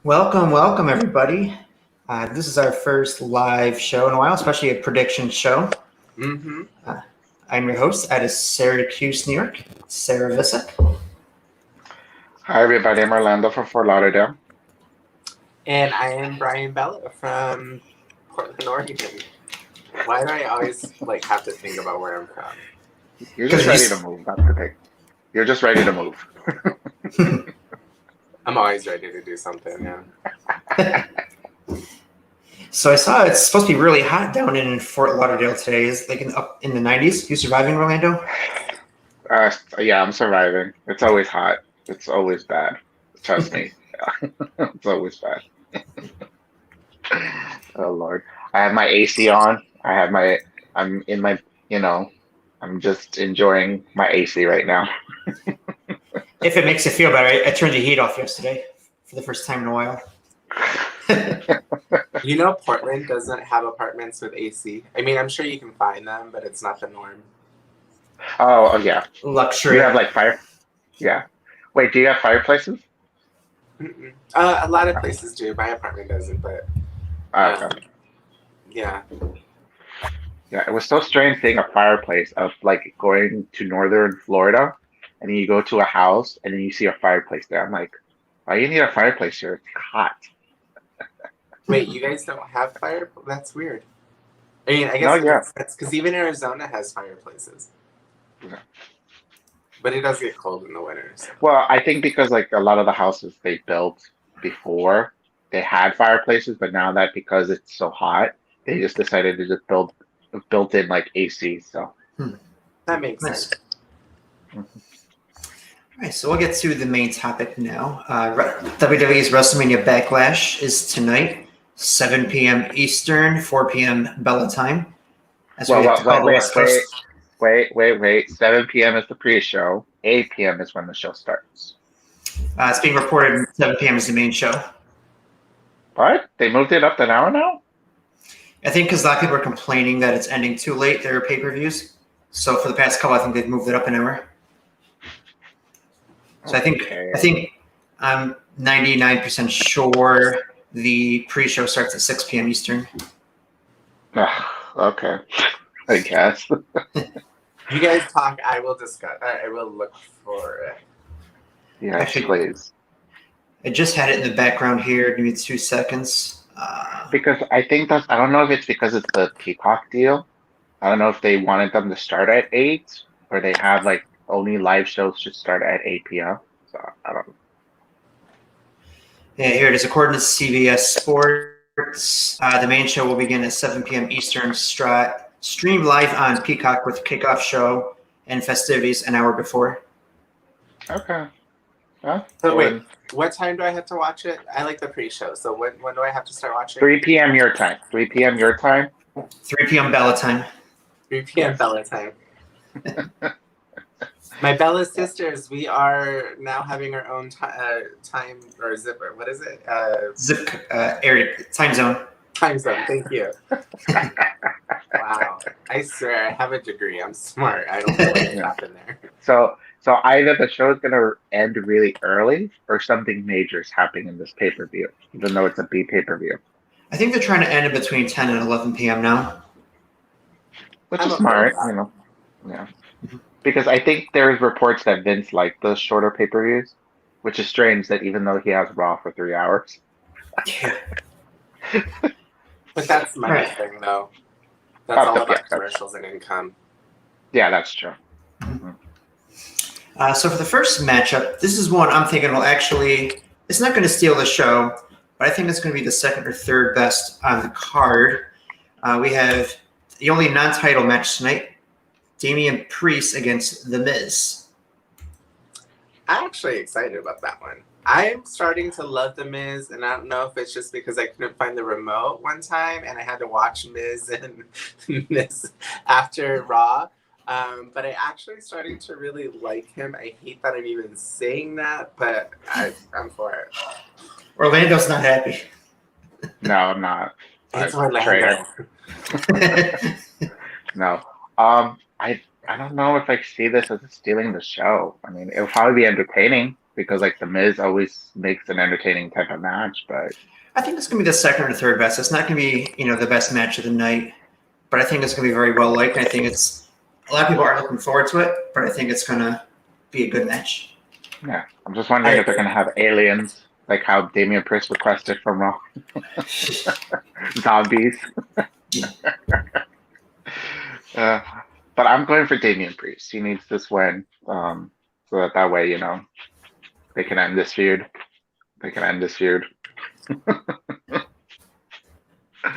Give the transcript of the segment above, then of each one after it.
Welcome, everybody. This is our first live show in a while, especially a prediction show. Mm-hmm. I'm your host out of Syracuse, New York, Sarah Visick. Hi, everybody. I'm Orlando from Fort Lauderdale. And I am Brian Bella from Portland, Oregon. Why do I always have to think about where I'm from? You're just ready to move. That's the thing. You're just ready to move. I'm always ready to do something, yeah. So I saw it's supposed to be really hot down in Fort Lauderdale today. Is up in the 90s? You surviving, Orlando? Yeah, I'm surviving. It's always hot. It's always bad. Trust me. It's always bad. Oh Lord. I have my AC on. I'm just enjoying my AC right now. If it makes you feel better, I turned the heat off yesterday for the first time in a while. You know, Portland doesn't have apartments with AC. I mean, I'm sure you can find them, but it's not the norm. Oh yeah. Luxury. You have fire? Yeah. Wait, do you have fireplaces? Mm-mm. A lot of places do. My apartment doesn't, but Okay. Yeah. Yeah, it was so strange seeing a fireplace of going to northern Florida and then you go to a house, and then you see a fireplace there. I'm like, why you need a fireplace here? It's hot. Wait, you guys don't have fire? That's weird. I mean, I No, guess yeah. that's because even Arizona has fireplaces. Yeah. But it does get cold in the winter. So. Well, I think because like a lot of the houses they built before, they had fireplaces, but now that because it's so hot, they just decided to just built in like AC. So That makes Nice. sense. All right, so we'll get to the main topic now. WWE's WrestleMania Backlash is tonight, 7 p.m. Eastern, 4 p.m. Bella time. As we have to call the West Coast. wait. 7 p.m. is the pre-show. 8 p.m. is when the show starts. It's being reported 7 p.m. is the main show. What? They moved it up an hour now? I think because a lot of people are complaining that it's ending too late, their pay-per-views. So for the past couple, I think they've moved it up an hour. So I think I'm 99% sure the pre-show starts at 6 p.m. Eastern. Okay. I guess. You guys talk. I will discuss. I will look for it. Yeah, Actually- please. I just had it in the background here. Give me 2 seconds. Because I think I don't know if it's because it's the Peacock deal. I don't know if they wanted them to start at 8 or they have like only live shows should start at 8 p.m. So I don't know. Yeah, here it is. According to CBS Sports, the main show will begin at 7 p.m. Eastern, streamed live on Peacock with kickoff show and festivities an hour before. Okay. Well, So wait, what time do I have to watch it? I like the pre-show. So when do I have to start watching? 3 p.m. your time. 3 p.m. your time. 3 p.m. Bella time. 3 p.m. Bella time. My Bella sisters, we are now having our own time or zipper. What is it? Zip area time zone. Time zone. Thank you. Wow. I swear, I have a degree. I'm smart. I don't know what happened there. So either the show is gonna end really early or something major is happening in this pay-per-view, even though it's a B pay-per-view. I think they're trying to end it between 10 and 11 p.m. now. Which I'm is okay smart, with that. you know. Yeah. Because I think there's reports that Vince liked the shorter pay-per-views, which is strange that even though he has Raw for 3 hours. Yeah. But that's money Right. thing, though. That's all Yeah, about that's- commercials and income. Yeah, that's true. So for the first matchup, this is one I'm thinking will actually, it's not going to steal the show, but I think it's going to be the second or third best on the card. We have the only non-title match tonight, Damian Priest against The Miz. I'm actually excited about that one. I'm starting to love The Miz, and I don't know if it's just because I couldn't find the remote one time and I had to watch Miz and Miz after Raw. But I actually starting to really like him. I hate that I'm even saying that, but I'm for it. Orlando's not happy. No, I'm not. It's I'm Orlando. No. I don't know if I see this as stealing the show. I mean, it'll probably be entertaining because like The Miz always makes an entertaining type of match, but I think it's going to be the second or third best. It's not going to be, the best match of the night, but I think it's going to be very well liked. And I think a lot of people aren't looking forward to it, but I think it's going to be a good match. yeah. I'm just wondering if they're gonna have aliens, like how Damian Priest requested from Raw. Zombies. But I'm going for Damian Priest. He needs this win, so that way, they can end this feud.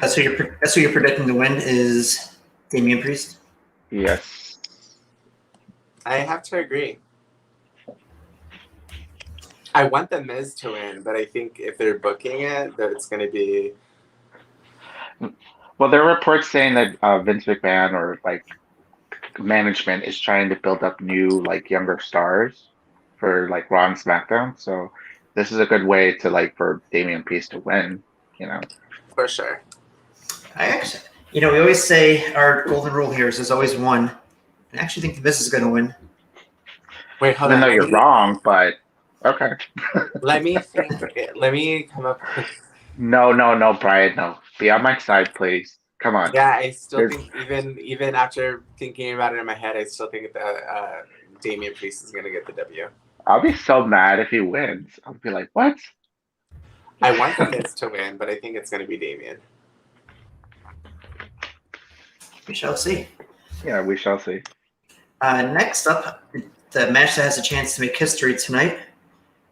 That's who you're predicting to win is Damian Priest. Yes. I have to agree. I want The Miz to win, but I think if they're booking it, that it's going to be... Well, there are reports saying that Vince McMahon or like management is trying to build up new like younger stars for like Raw and SmackDown. So this is a good way to like for Damian Priest to win. For sure. I actually, we always say our golden rule here is there's always one. I actually think the Miz is going to win. Wait, hold Even on. though you're wrong, but okay. Let me think. Let me come up with... No, Brian, no. Be on my side, please. Come on. Yeah, I still There's- think even after thinking about it in my head, I still think that Damian Priest is gonna get the W. I'll be so mad if he wins. I'll be like, what? I want the Miz to win, but I think it's gonna be Damian. We shall see. Yeah, we shall see. Next up, the match that has a chance to make history tonight,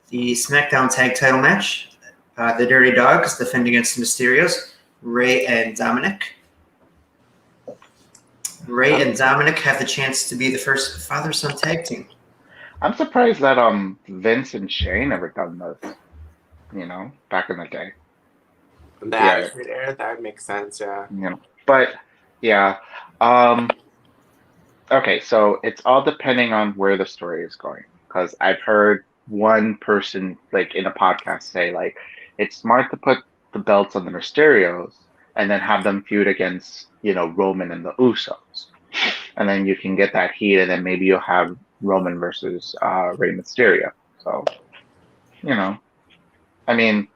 the SmackDown Tag Title match. The Dirty Dogs defend against the Mysterios, Ray and Dominic. Ray and Dominic have the chance to be the first father-son tag team. I'm surprised that Vince and Shane never done this. You know, back in the day. The Attitude Era, that would make sense, yeah. You know, but yeah. Okay, so it's all depending on where the story is going. Because I've heard one person, like in a podcast, say like it's smart to put the belts on the Mysterios and then have them feud against, you know, Roman and the Usos, and then you can get that heat, and then maybe you'll have Roman versus Rey Mysterio. So, you know, I mean,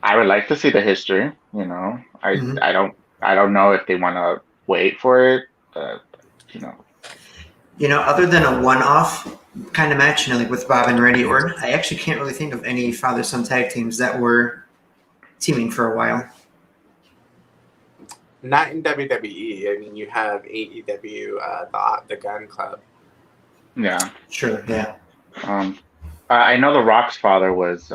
I would like to see the history. You know, I don't know if they want to wait for it. You know. You know, other than a one-off kind of match, you know, like with Bob and Randy Orton, I actually can't really think of any father-son tag teams that were teaming for a while. Not in WWE. I mean, you have AEW, the Gun Club. Yeah. Sure, yeah. I know The Rock's father was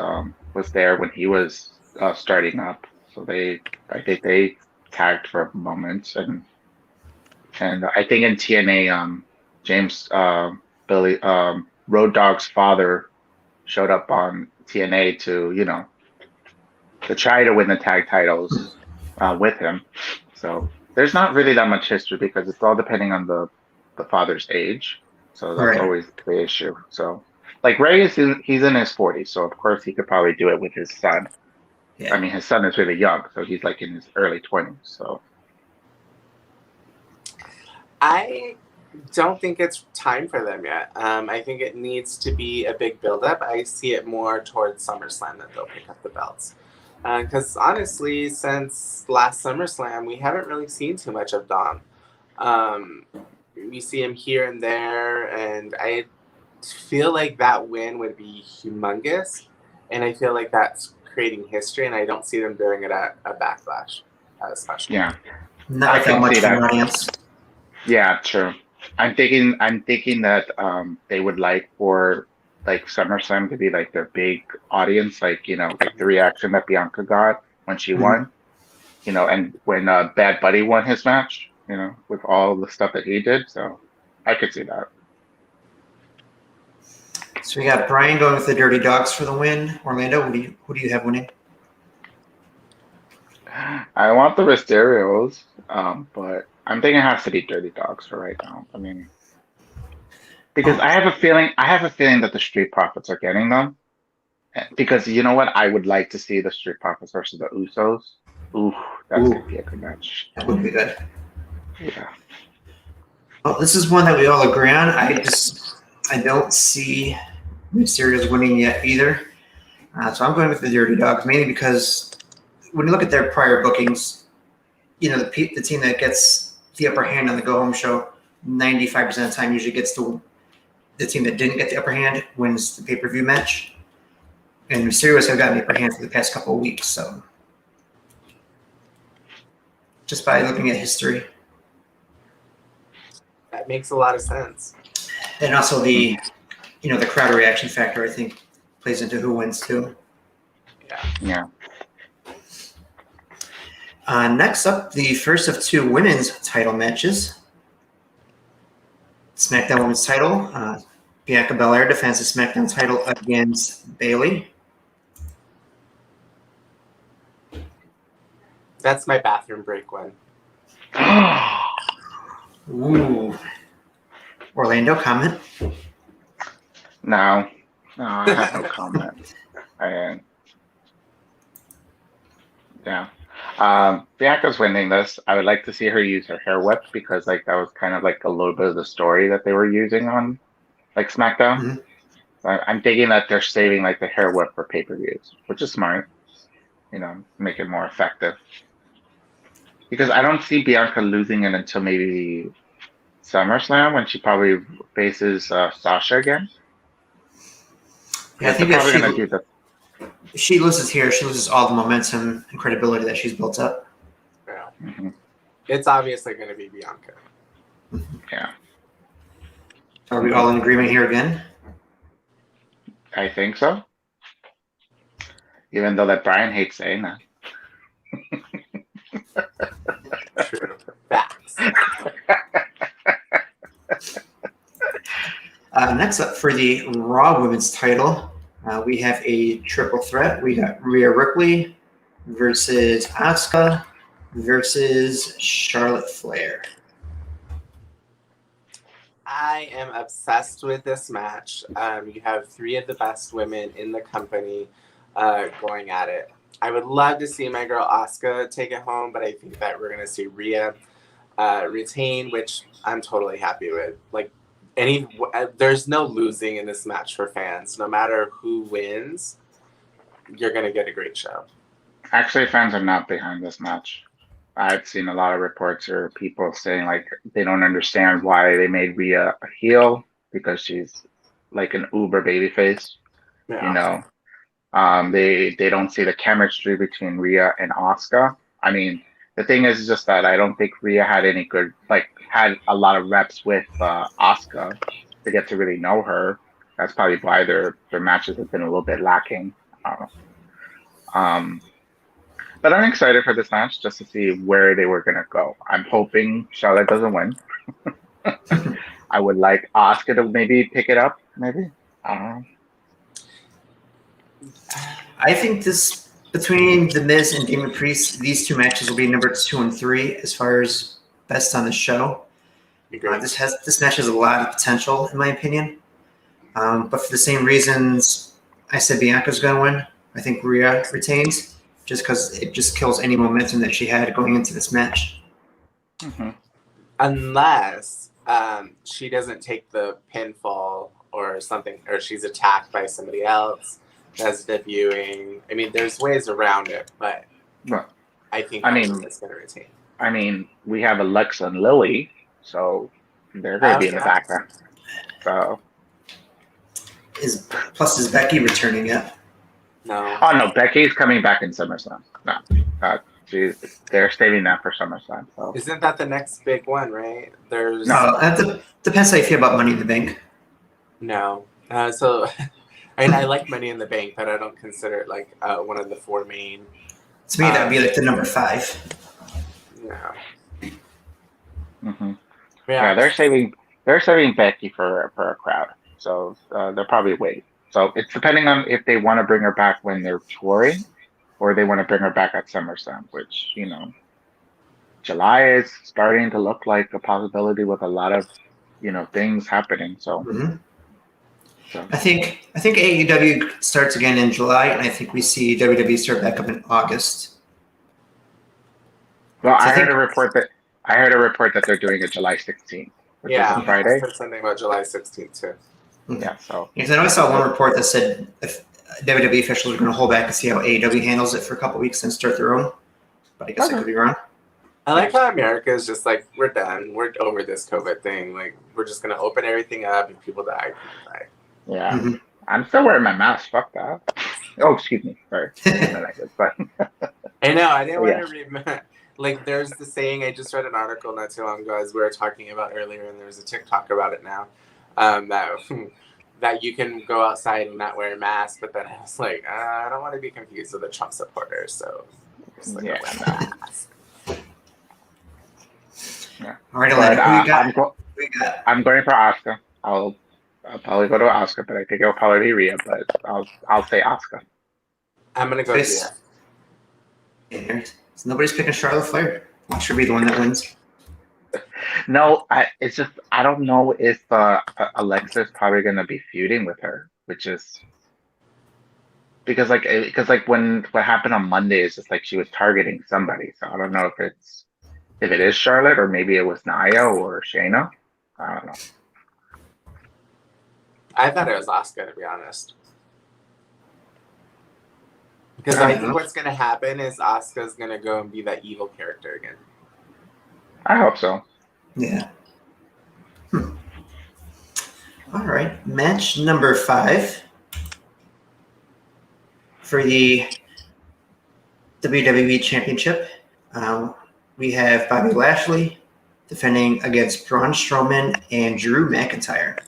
there when he was starting up, so I think they tagged for a moment, and I think in TNA, James Billy Road Dogg's father showed up on TNA to, you know, to try to win the tag titles with him. So there's not really that much history because it's all depending on the father's age. So that's always the issue. So like Ray he's in his 40s, so of course he could probably do it with his son. Yeah. I mean, his son is really young, so he's like in his early 20s. So I don't think it's time for them yet. I think it needs to be a big build-up. I see it more towards SummerSlam that they'll pick up the belts. Because honestly, since last SummerSlam, we haven't really seen too much of Dom. We see him here and there, and I feel like that win would be humongous. And I feel like that's creating history, and I don't see them doing it at a Backlash, especially. Yeah, not that much of an audience. Yeah, true. I'm thinking that they would like for like SummerSlam to be like their big audience, like, you know, like the reaction that Bianca got when she won, you know, and when Bad Buddy won his match, you know, with all the stuff that he did. So I could see that. So we got Brian going with the Dirty Dogs for the win. Orlando, who do you have winning? I want the Mysterios, but I'm thinking it has to be Dirty Dogs for right now. I mean, because I have a feeling that the Street Profits are getting them. Because you know what, I would like to see the Street Profits versus the Usos. Ooh, that's gonna be a good match. That would be good. Yeah. Well, this is one that we all agree on. I don't see Mysterios winning yet either. So I'm going with the Dirty Dogs, mainly because when you look at their prior bookings, you know, the team that gets the upper hand on the go-home show 95% of the time usually gets the team that didn't get the upper hand wins the pay-per-view match. And Mysterios have gotten the upper hand for the past couple of weeks, so just by looking at history. That makes a lot of sense. And also the crowd reaction factor, I think, plays into who wins too. Yeah. Next up, the first of two women's title matches. SmackDown Women's title. Bianca Belair defends the SmackDown title against Bayley. That's my bathroom break one. Ooh. Orlando, comment? No, I have no comment. Bianca's winning this. I would like to see her use her hair whip because like that was kind of like a little bit of the story that they were using on like SmackDown. Mm-hmm. I'm thinking that they're saving like the hair whip for pay-per-views, which is smart. You know, make it more effective. Because I don't see Bianca losing it until maybe SummerSlam when she probably faces Sasha again. Yeah, I Because they're think if probably gonna do the she loses here, she loses all the momentum and credibility that she's built up. Yeah. Mhm. It's obviously going to be Bianca. Yeah, Are we all in agreement here again? I think so. Even though that Brian hates saying that. True. Facts. Next up for the Raw Women's title, we have a triple threat. We got Rhea Ripley versus Asuka versus Charlotte Flair. I am obsessed with this match. You have three of the best women in the company going at it. I would love to see my girl Asuka take it home, but I think that we're going to see Rhea retain, which I'm totally happy with. Like, there's no losing in this match for fans. No matter who wins, you're going to get a great show. Actually, fans are not behind this match. I've seen a lot of reports or people saying like they don't understand why they made Rhea a heel because she's like an uber babyface. Yeah. You know, they don't see the chemistry between Rhea and Asuka. I mean, the thing is just that I don't think Rhea had any good had a lot of reps with Asuka to get to really know her. That's probably why their matches have been a little bit lacking. I don't know. But I'm excited for this match just to see where they were gonna go. I'm hoping Charlotte doesn't win. I would like Asuka to maybe pick it up. Maybe I don't know. I think this between The Miz and Damon Priest, these two matches will be number 2 and 3 as far as best on the show. This match has a lot of potential, in my opinion. But for the same reasons I said Bianca's going to win, I think Rhea retains, just because it just kills any momentum that she had going into this match. Mm-hmm. Unless she doesn't take the pinfall or something, or she's attacked by somebody else that's debuting. I mean, there's ways around it, but Right. I think it's going to retain. I mean, we have Alexa and Lily, so they're going to be in the background. So, Is Becky returning yet? No. Oh no, Becky's coming back in SummerSlam. No, they're saving that for SummerSlam. So. Isn't that the next big one, right? There's No, that depends how you feel about Money in the Bank. No. So, I mean, I like Money in the Bank, but I don't consider it like one of the four main. To me, that would be like the number 5. No. Mm-hmm. Yeah, they're saving Becky for a crowd, so they'll probably wait. So it's depending on if they want to bring her back when they're touring, or they want to bring her back at SummerSlam, which July is starting to look like a possibility with a lot of things happening. So. Mm-hmm. So. I think AEW starts again in July, and I think we see WWE start back up in August. Well, I heard a report that they're doing it July 16th, which is a Friday. I heard something about July 16th too. Yeah, so. Because I know I saw one report that said if WWE officials are going to hold back and see how AEW handles it for a couple weeks and start their own. But I guess I could be wrong. I like how America is just like, we're done. We're over this COVID thing. Like, we're just going to open everything up and people die. Yeah. Mm-hmm. I'm still wearing my mask. Fuck that. Oh, excuse me. Sorry. I know. I didn't want to read. Like, there's the saying, I just read an article not too long ago as we were talking about earlier, and there's a TikTok about it now, that you can go outside and not wear a mask, but then I was like, I don't want to be confused with a Trump supporter, so I'm just like, wear a mask. Yeah. All right, who you got? I'm going for Asuka. I'll probably go to Asuka, but I think it'll probably be Rhea, but I'll say Asuka. I'm going to go Rhea. So nobody's picking Charlotte Flair. I should be the one that wins. No, it's just I don't know if Alexa's probably going to be feuding with her, which is because when what happened on Monday is just like she was targeting somebody. So I don't know if it is Charlotte or maybe it was Nia or Shayna. I don't know. I thought it was Asuka, to be honest. Because I think what's going to happen is Asuka's going to go and be that evil character again. I hope so. Yeah. All right, match number 5 for the WWE Championship. We have Bobby Lashley defending against Braun Strowman and Drew McIntyre.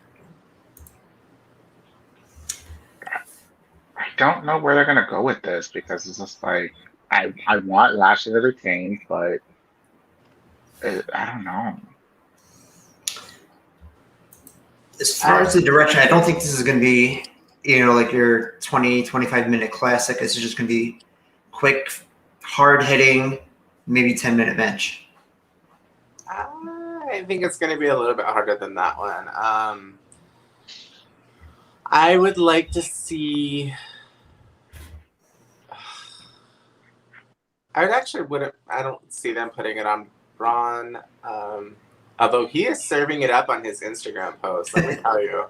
I don't know where they're gonna go with this because it's just like I want Lashley to retain, but I don't know. As far as the direction, I don't think this is going to be, like your 20, 25-minute classic. This is just going to be quick, hard-hitting, maybe 10-minute match. I think it's going to be a little bit harder than that one. I would like to see. I don't see them putting it on Braun. Although he is serving it up on his Instagram post, let me tell you.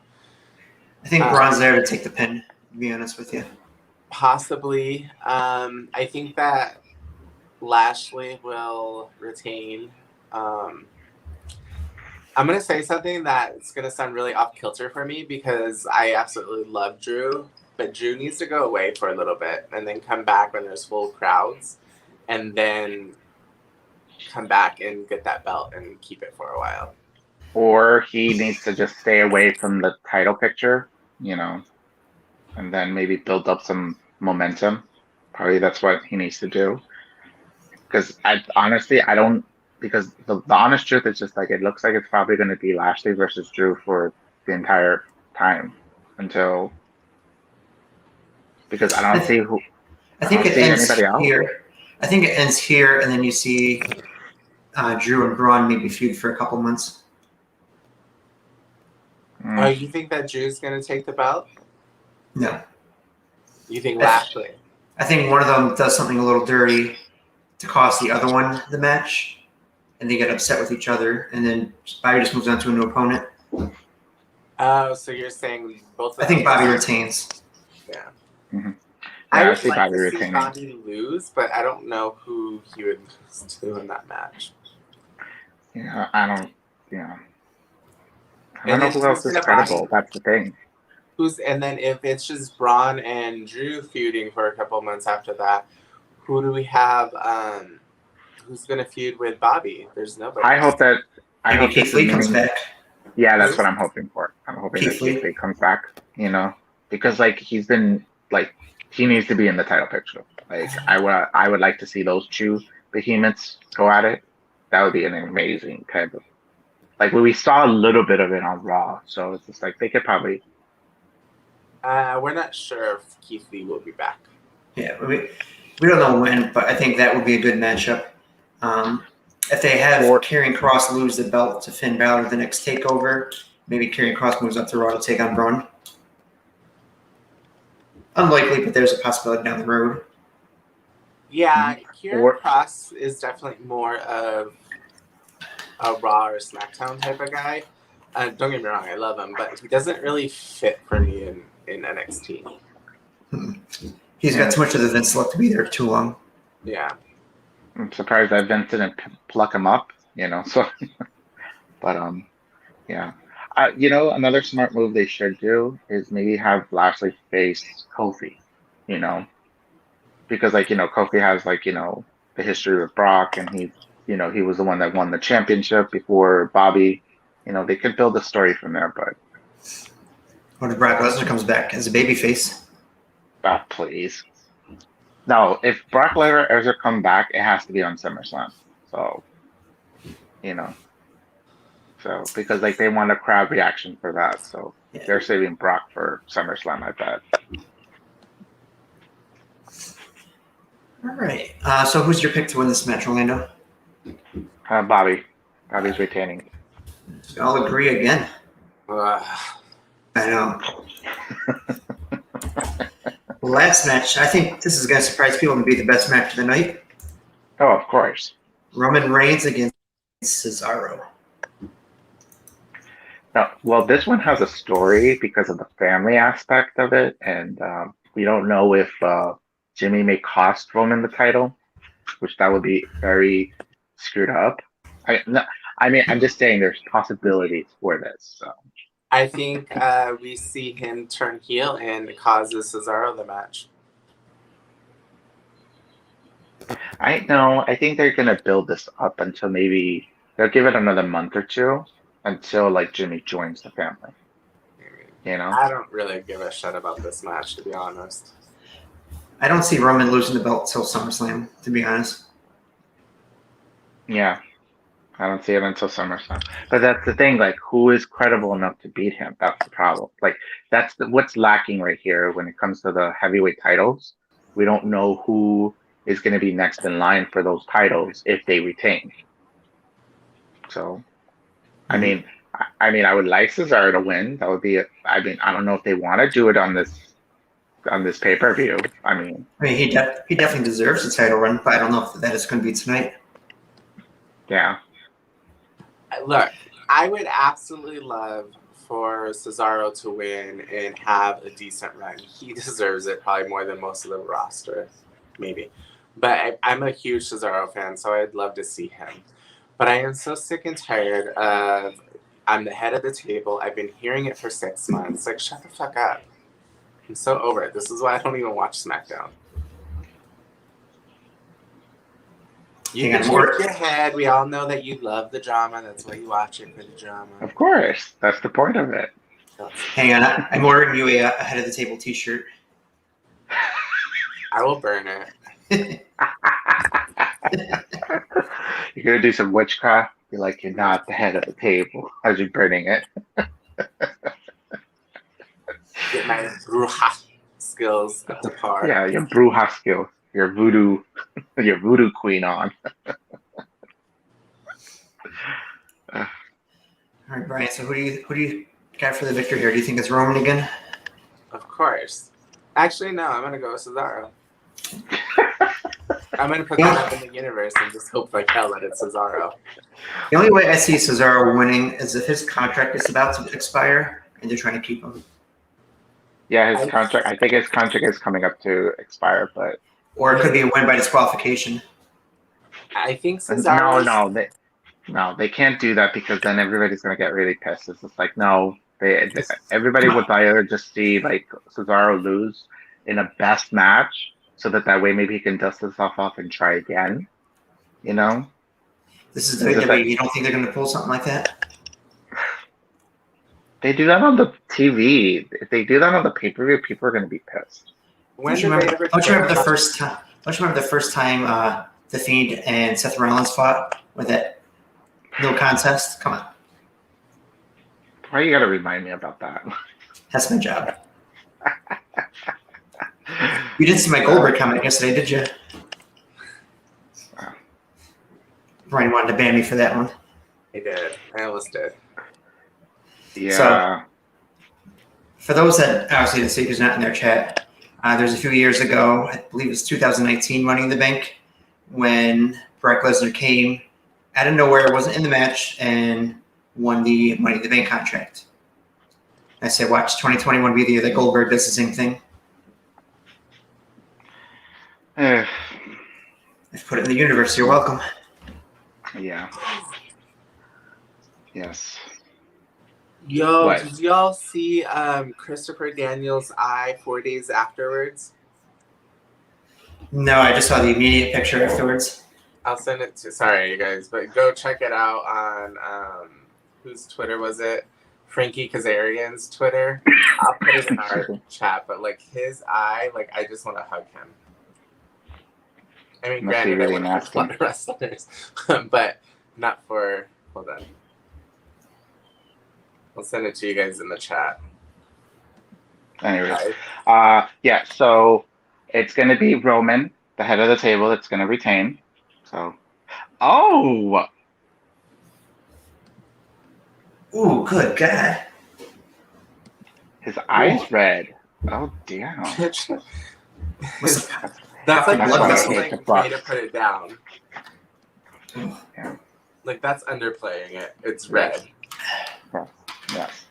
I think Braun's there to take the pin, to be honest with you. Possibly. I think that Lashley will retain. I'm going to say something that's going to sound really off kilter for me because I absolutely love Drew, but Drew needs to go away for a little bit and then come back when there's full crowds and then come back and get that belt and keep it for a while. Or he needs to just stay away from the title picture, and then maybe build up some momentum. Probably that's what he needs to do. Because because the honest truth is just like it looks like it's probably going to be Lashley versus Drew for the entire time because I don't see who. I think it ends anybody else. here. I think it ends here, and then you see Drew and Braun maybe feud for a couple months. Oh, you think that Drew's going to take the belt? No. You think Lashley? I think one of them does something a little dirty to cost the other one the match, and they get upset with each other, and then Bobby just moves on to a new opponent. Oh, so you're saying both of them? I think Bobby retains. Yeah. Mm-hmm. I would like to see Bobby lose, but I don't know who he would lose to in that match. Yeah, I don't know who else is credible. That's the thing. And then if it's just Braun and Drew feuding for a couple months after that, who do we have? Who's going to feud with Bobby? There's nobody. I hope Keith Lee comes back. Yeah, that's what I'm hoping for. I'm hoping that Keith Lee comes back. Because he's been he needs to be in the title picture. I would like to see those two behemoths go at it. That would be an amazing kind of we saw a little bit of it on Raw, so it's just they could probably. We're not sure if Keith Lee will be back. Yeah, we don't know when, but I think that would be a good matchup. If they have Karrion Kross lose the belt to Finn Balor the next takeover, maybe Karrion Kross moves up to Raw to take on Braun. Unlikely, but there's a possibility down the road. Yeah, Karrion Kross is definitely more of a Raw or SmackDown type of guy. Don't get me wrong, I love him, but he doesn't really fit for me in NXT. He's got too much of the Vince look to be there too long. Yeah. I'm surprised that Vince didn't pluck him up, so. But, yeah. Another smart move they should do is maybe have Lashley face Kofi, because Kofi has the history with Brock, and he was the one that won the championship before Bobby. They could build a story from there, but. What if Brock Lesnar comes back as a babyface? Please. No, if Brock Lesnar ever come back, it has to be on SummerSlam. So, So because they want a crowd reaction for that, so they're saving Brock for SummerSlam, I bet. All right. So who's your pick to win this match, Orlando? Bobby. Bobby's retaining. I'll agree again. I know. Last match, I think this is going to surprise people and be the best match of the night. Oh, of course. Roman Reigns against Cesaro. Well, this one has a story because of the family aspect of it, and we don't know if Jimmy may cost Roman the title, which that would be very screwed up. I'm just saying there's possibilities for this. So I think we see him turn heel and causes Cesaro the match. I think they're gonna build this up until maybe they'll give it another month or two until like Jimmy joins the family. You know? I don't really give a shit about this match, to be honest. I don't see Roman losing the belt till SummerSlam, to be honest. Yeah. I don't see it until SummerSlam. But that's the thing, like who is credible enough to beat him? That's the problem. Like what's lacking right here when it comes to the heavyweight titles. We don't know who is going to be next in line for those titles if they retain. So, I mean, I would like Cesaro to win. That would be I mean, I don't know if they want to do it on this pay-per-view. I mean, he definitely deserves a title run, but I don't know if that is going to be tonight. yeah. Look, I would absolutely love for Cesaro to win and have a decent run. He deserves it probably more than most of the roster, maybe. But I'm a huge Cesaro fan, so I'd love to see him. But I am so sick and tired of I'm the head of the table. I've been hearing it for 6 months. Like, shut the fuck up. I'm so over it. This is why I don't even watch SmackDown. You can shake your head. We all know that you love the drama. That's why you watch it, for the drama. Of course. That's the point of it. Hang on. I'm ordering you a head of the table t-shirt. I will burn it. You're going to do some witchcraft? You're like, you're not the head of the table as you're burning it. Get my bruja skills up to par. Yeah, your bruja skills. Your voodoo queen on. All right, Brian. So who do you got for the victory here? Do you think it's Roman again? Of course. Actually, no. I'm gonna go with Cesaro. I'm gonna put that up in the universe and just hope like hell that it's Cesaro. The only way I see Cesaro winning is if his contract is about to expire and they're trying to keep him. Yeah, his contract. I think his contract is coming up to expire, but. Or it could be a win by disqualification. I think Cesaro. No, they can't do that because then everybody's gonna get really pissed. It's just like no, everybody would rather just see like Cesaro lose in a best match, so that way maybe he can dust himself off and try again. You know. This is WWE. You don't think they're gonna pull something like that? They do that on the TV. If they do that on the pay-per-view, people are gonna be pissed. Don't you remember the first time The Fiend and Seth Rollins fought with that no contest? Come on. Why you gotta remind me about that? That's my job. You didn't see my Goldberg comment yesterday, did you? Brian wanted to ban me for that one. I did. I almost did. Yeah. So, for those that obviously didn't see, who's not in their chat, there's a few years ago, I believe it was 2019 Money in the Bank, when Brock Lesnar came out of nowhere, wasn't in the match, and won the Money in the Bank contract. I said, watch 2021 be the year that Goldberg does the same thing. I've put it in the universe. You're welcome. Yeah. Yes. Yo, What? did y'all see Christopher Daniels' eye 4 days afterwards? No, I just saw the immediate picture afterwards. I'll send it to. Sorry, you guys, but go check it out on whose Twitter was it? Frankie Kazarian's Twitter. I'll put it in our chat, but like his eye, like I just want to hug him. I mean, granted, I want to hug a lot of wrestlers, but not for. Hold on. I'll send it to you guys in the chat. Anyways, yeah. So it's gonna be Roman, the head of the table, that's gonna retain. So, oh. Ooh, good God. His eyes red. Oh damn. That's like That's the why I best hate way the to Bucks. put it down. Yeah. Like that's underplaying it. It's red. Yes.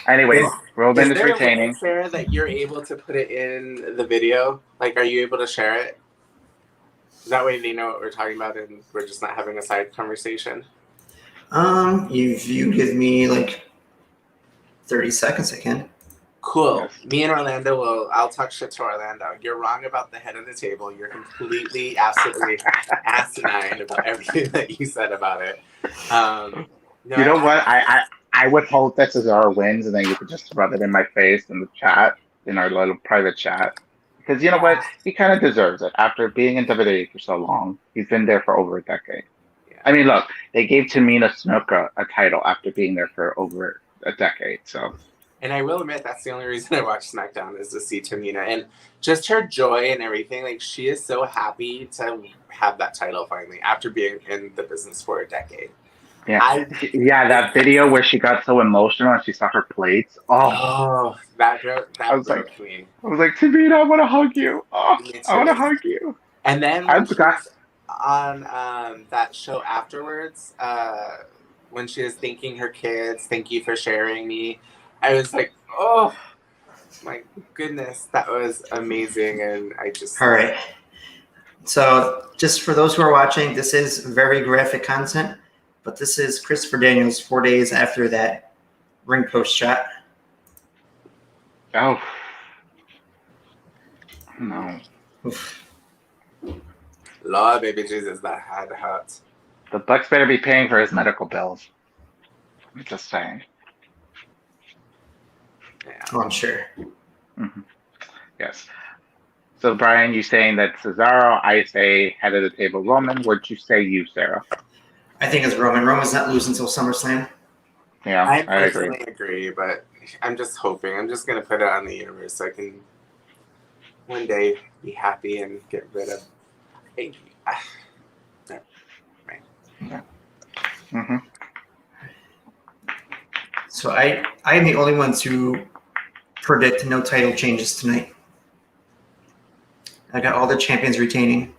Anyways, Roman is retaining. Is there a way, Sarah, that you're able to put it in the video? Like, are you able to share it? That way they know what we're talking about and we're just not having a side conversation. If you give me like 30 seconds, I can. Cool. Yes. Me and Orlando I'll talk shit to Orlando. You're wrong about the head of the table. You're completely, absolutely asinine about everything that you said about it. No, You know what? I would hope that Cesaro wins, and then you could just rub it in my face in the chat, in our little private chat. Because you know what? He kind of deserves it. After being in WWE for so long, he's been there for over a decade. Yeah. I mean, look, they gave Tamina Snuka a title after being there for over a decade. So, And I will admit that's the only reason I watch SmackDown is to see Tamina and just her joy and everything. Like she is so happy to have that title finally after being in the business for a decade. yeah, that video where she got so emotional and she saw her plates. Oh, that broke I was broke me. I was like, Tamina, I want to hug you. Oh, Me I want to too. hug you. And then I when she forgot. was on that show afterwards, when she was thanking her kids, thank you for sharing me, I was like, oh my goodness, that was amazing. And I just... All right. So just for those who are watching, this is very graphic content, but this is Christopher Daniels 4 days after that ring post shot. Oh, no. Oof. Lord, baby Jesus, that had hurt. The Bucks better be paying for his medical bills. I'm just saying. Yeah. Oh, I'm sure. Mm-hmm. Yes. So, Brian, you saying that Cesaro, I say head of the table Roman. What'd you say, you, Sarah? I think it's Roman. Roman's not losing until SummerSlam. Yeah, I I agree. personally agree, but I'm just hoping. I'm just going to put it on the universe so I can one day be happy and get rid of... Mm-hmm. So I am the only one to predict no title changes tonight. I got all the champions retaining.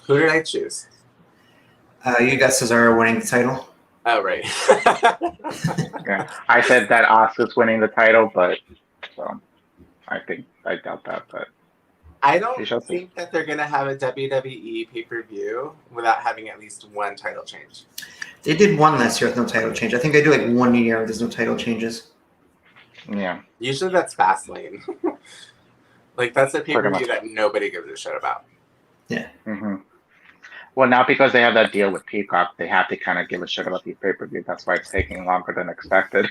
Who did I choose? You got Cesaro winning the title. Oh, right. Yeah, I said that Asuka's winning the title, but so I doubt that. But I don't think that they're going to have a WWE pay-per-view without having at least one title change. They did one last year with no title change. I think they do like 1 year there's no title changes. Yeah. Usually that's Fastlane. Like that's a Pretty pay-per-view much. that nobody gives a shit about. Yeah. Mm-hmm. Well, now because they have that deal with Peacock, they have to kind of give a shit about the pay-per-view. That's why it's taking longer than expected.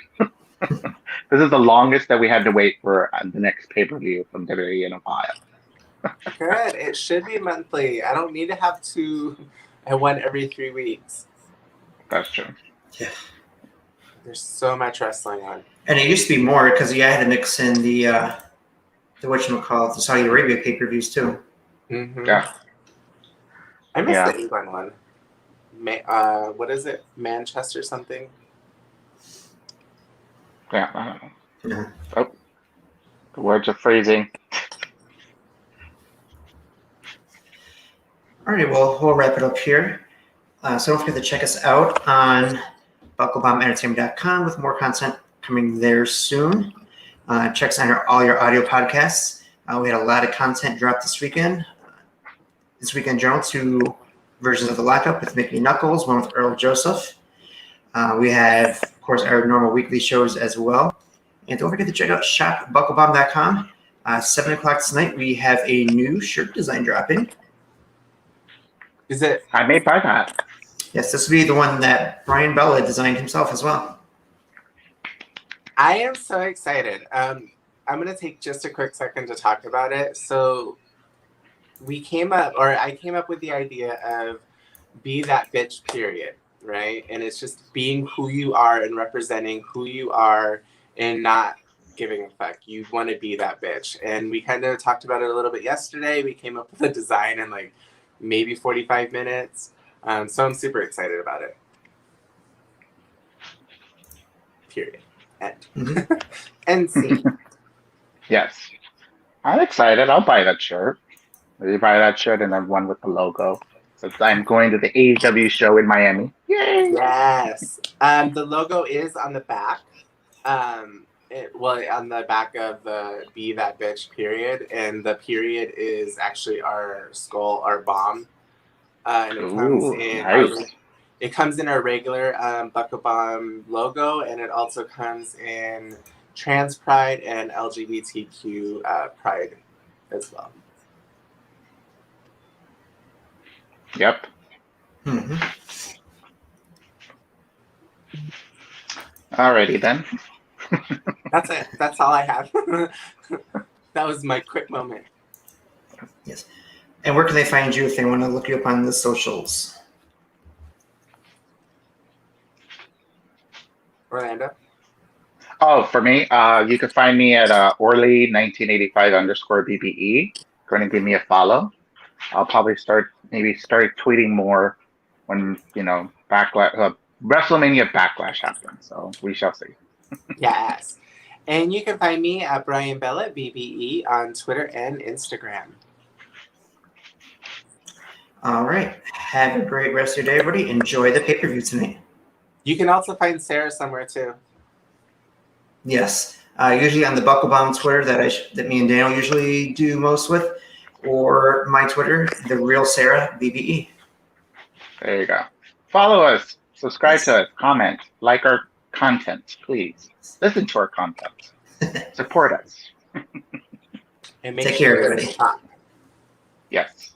This is the longest that we had to wait for the next pay-per-view from WWE in a while. Good. It should be monthly. I don't need to have one every 3 weeks. That's true. Yeah. There's so much wrestling on. And it used to be more because you had to mix in the whatchamacallit, the Saudi Arabia pay-per-views too. Mm-hmm. Yeah. I missed the England one. What is it? Manchester something? Yeah, I don't know. Yeah. Oh, the words are freezing. All right, well, we'll wrap it up here. So don't forget to check us out on BuckleBombEntertainment.com with more content coming there soon. Check us on all your audio podcasts. We had a lot of content dropped this weekend. This weekend, Joe, 2 versions of the Lockup with Mickey Knuckles, one with Earl Joseph. We have, of course, our normal weekly shows as well. And don't forget to check out shopbucklebomb.com. 7 o'clock tonight, we have a new shirt design dropping. Is it? I may buy that. Yes, this will be the one that Brian Bella designed himself as well. I am so excited. I'm going to take just a quick second to talk about it. So I came up with the idea of be that bitch, period, right? And it's just being who you are and representing who you are and not giving a fuck. You want to be that bitch. And we kind of talked about it a little bit yesterday. We came up with a design in like maybe 45 minutes. So I'm super excited about it. Period. End. Mm-hmm. End scene. Yes. I'm excited. I'll buy that shirt. Maybe buy that shirt and then one with the logo. Since I'm going to the AEW show in Miami. Yay! Yes. The logo is on the back. On the back of the Be That Bitch period. And the period is actually our skull, our bomb. And it comes Ooh, in nice. It comes in our regular BuckleBomb logo, and it also comes in Trans Pride and LGBTQ Pride as well. Yep. Mhm. Alrighty then. That's it. That's all I have. That was my quick moment. Yes. And where can they find you if they want to look you up on the socials? Orlando. Oh, for me, you can find me at Orly1985_BBE. Go ahead and give me a follow. I'll probably start tweeting more when Backlash, WrestleMania Backlash happens. So we shall see. Yes. And you can find me at Brian Bella BBE on Twitter and Instagram. All right. Have a great rest of your day, everybody. Enjoy the pay-per-view tonight. You can also find Sarah somewhere too. Yes. Usually on the BuckleBomb Twitter that me and Daniel usually do most with, or my Twitter, the real Sarah BBE. There you go. Follow us, subscribe to us, comment, like our content, please. Listen to our content. Support us. And make Take sure care, you everybody. talk. Yes.